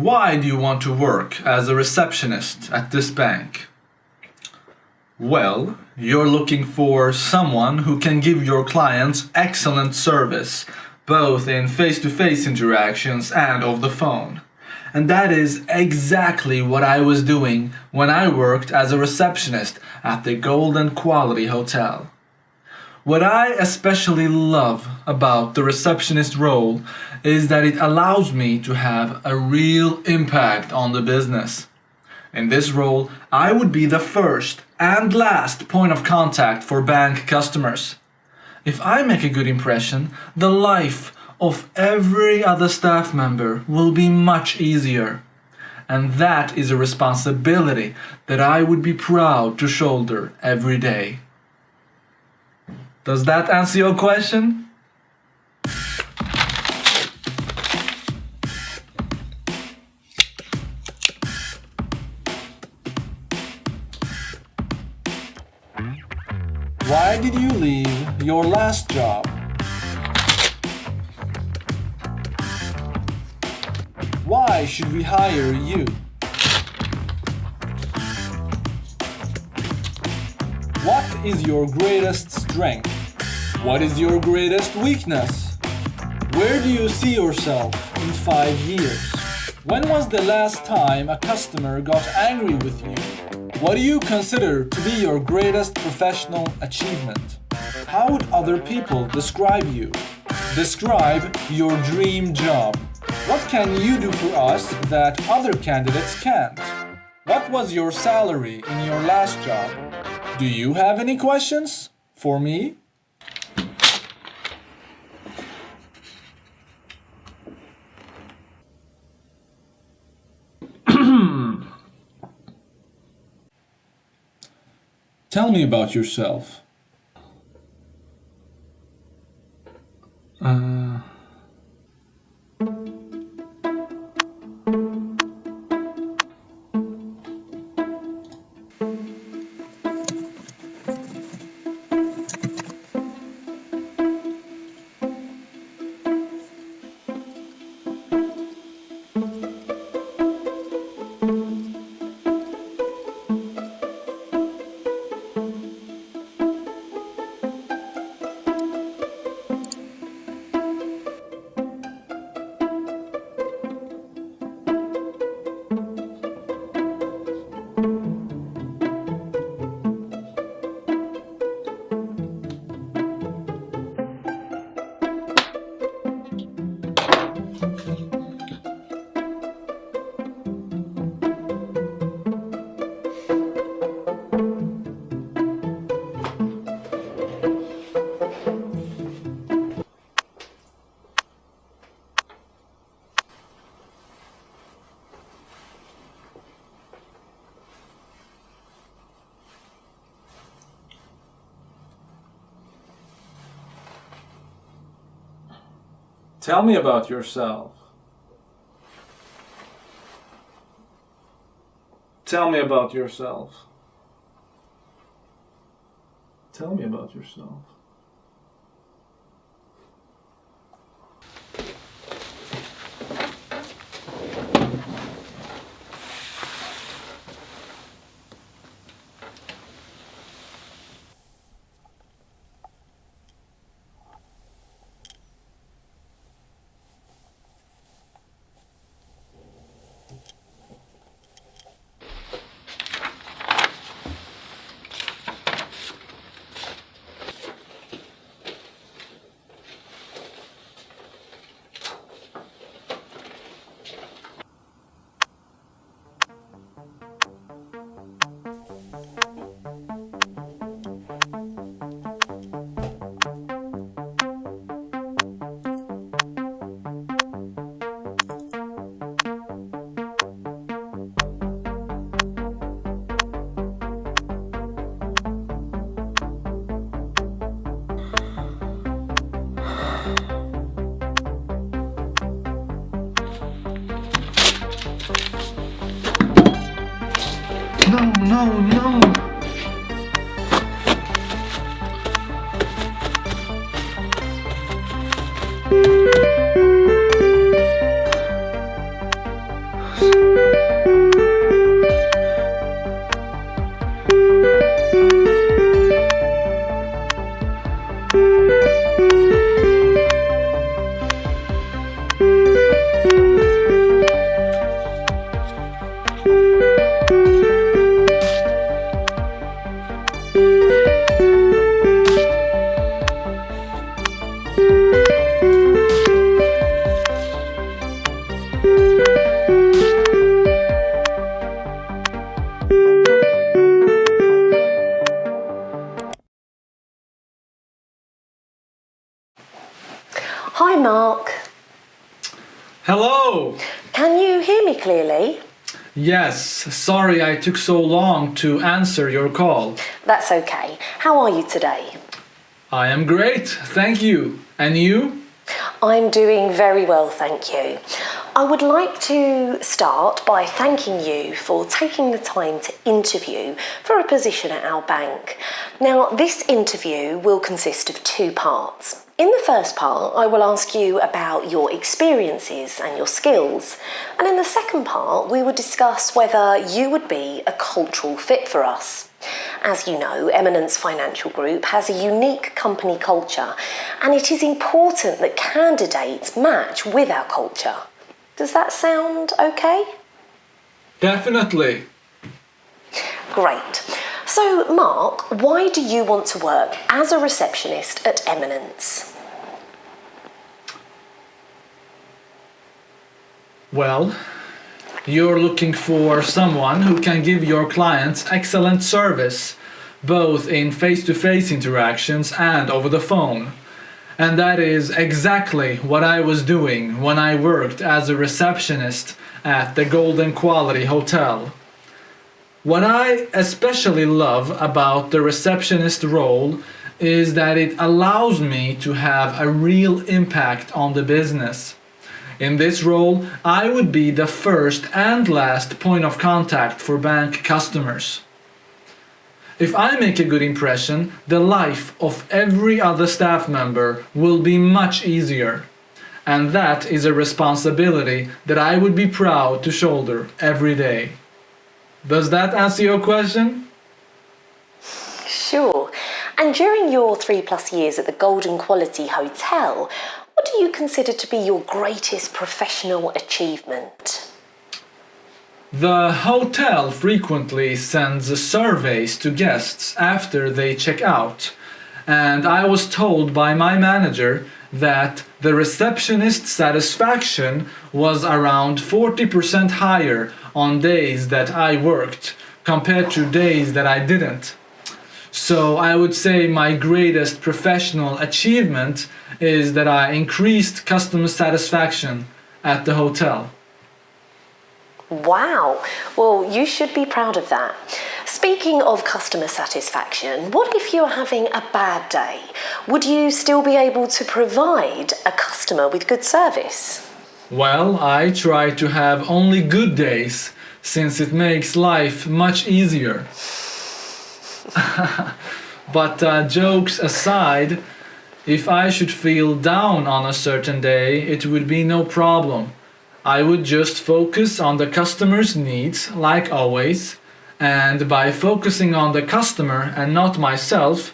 Why do you want to work as a receptionist at this bank? Well, you're looking for someone who can give your clients excellent service, both in face-to-face interactions and over the phone. And that is exactly what I was doing when I worked as a receptionist at the Golden Quality Hotel. What I especially love about the receptionist role is that it allows me to have a real impact on the business. In this role, I would be the first and last point of contact for bank customers. If I make a good impression, the life of every other staff member will be much easier. And that is a responsibility that I would be proud to shoulder every day. Does that answer your question? Why did you leave your last job? Why should we hire you? What is your greatest strength? What is your greatest weakness? Where do you see yourself in 5 years? When was the last time a customer got angry with you? What do you consider to be your greatest professional achievement? How would other people describe you? Describe your dream job. What can you do for us that other candidates can't? What was your salary in your last job? Do you have any questions for me? Tell me about yourself. Tell me about yourself. Tell me about yourself. Tell me about yourself. No. Hi Mark. Hello! Can you hear me clearly? Yes, sorry I took so long to answer your call. That's okay. How are you today? I am great, thank you. And you? I'm doing very well, thank you. I would like to start by thanking you for taking the time to interview for a position at our bank. Now, this interview will consist of two parts. In the first part, I will ask you about your experiences and your skills. And in the second part, we will discuss whether you would be a cultural fit for us. As you know, Eminence Financial Group has a unique company culture, and it is important that candidates match with our culture. Does that sound okay? Definitely. Great. So, Mark, why do you want to work as a receptionist at Eminence? Well, you're looking for someone who can give your clients excellent service, both in face-to-face interactions and over the phone. And that is exactly what I was doing when I worked as a receptionist at the Golden Quality Hotel. What I especially love about the receptionist role is that it allows me to have a real impact on the business. In this role, I would be the first and last point of contact for bank customers. If I make a good impression, the life of every other staff member will be much easier. And that is a responsibility that I would be proud to shoulder every day. Does that answer your question? Sure. And during your 3+ years at the Golden Quality Hotel, what do you consider to be your greatest professional achievement? The hotel frequently sends surveys to guests after they check out, and I was told by my manager that the receptionist satisfaction was around 40% higher on days that I worked compared to days that I didn't. So I would say my greatest professional achievement is that I increased customer satisfaction at the hotel. Wow. Well, you should be proud of that. Speaking of customer satisfaction, what if you're having a bad day? Would you still be able to provide a customer with good service? Well, I try to have only good days, since it makes life much easier. But jokes aside, if I should feel down on a certain day, it would be no problem. I would just focus on the customer's needs, like always, and by focusing on the customer and not myself,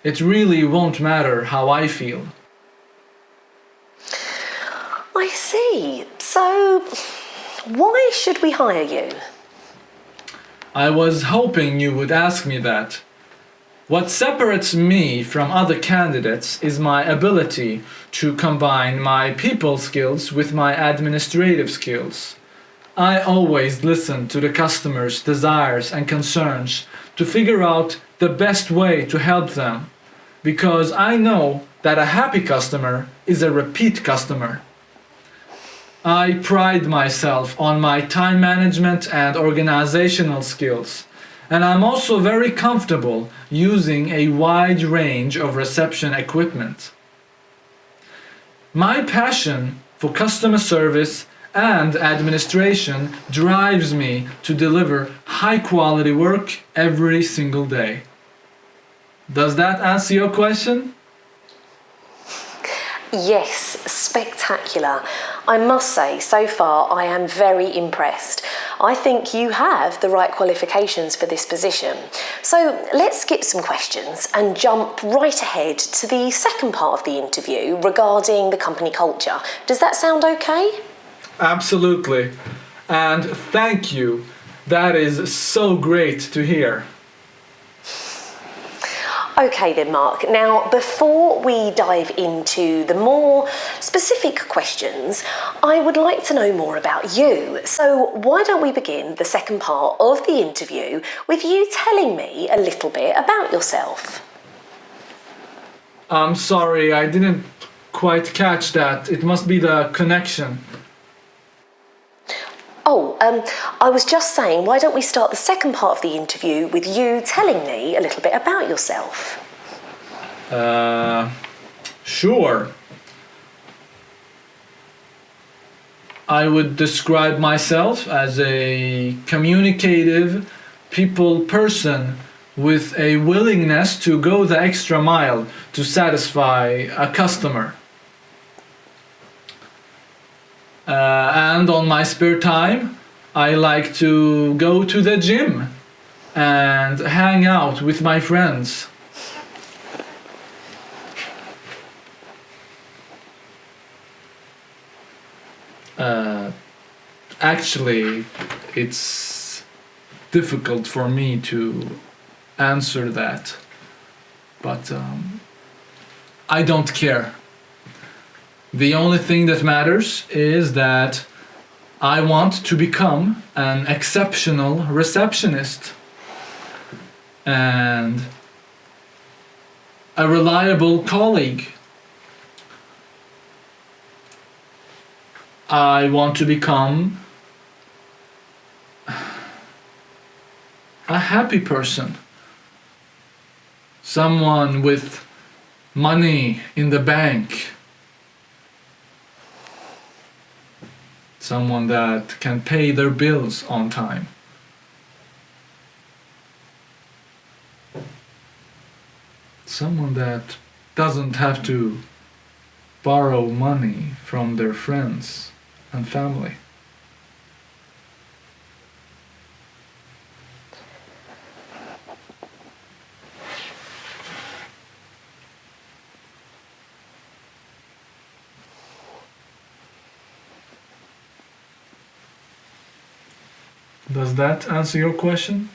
it really won't matter how I feel. I see. So, why should we hire you? I was hoping you would ask me that. What separates me from other candidates is my ability to combine my people skills with my administrative skills. I always listen to the customer's desires and concerns to figure out the best way to help them, because I know that a happy customer is a repeat customer. I pride myself on my time management and organizational skills, and I'm also very comfortable using a wide range of reception equipment. My passion for customer service and administration drives me to deliver high-quality work every single day. Does that answer your question? Yes, spectacular. I must say, so far I am very impressed. I think you have the right qualifications for this position. So let's skip some questions and jump right ahead to the second part of the interview regarding the company culture. Does that sound okay? Absolutely. And thank you. That is so great to hear. Okay then, Mark. Now, before we dive into the more specific questions, I would like to know more about you. So why don't we begin the second part of the interview with you telling me a little bit about yourself? I'm sorry, I didn't quite catch that. It must be the connection. I was just saying, why don't we start the second part of the interview with you telling me a little bit about yourself? Sure. I would describe myself as a communicative people person with a willingness to go the extra mile to satisfy a customer. And on my spare time, I like to go to the gym and hang out with my friends. Actually, it's difficult for me to answer that, but I don't care. The only thing that matters is that I want to become an exceptional receptionist and a reliable colleague. I want to become a happy person, someone with money in the bank, someone that can pay their bills on time. Someone that doesn't have to borrow money from their friends and family. Does that answer your question?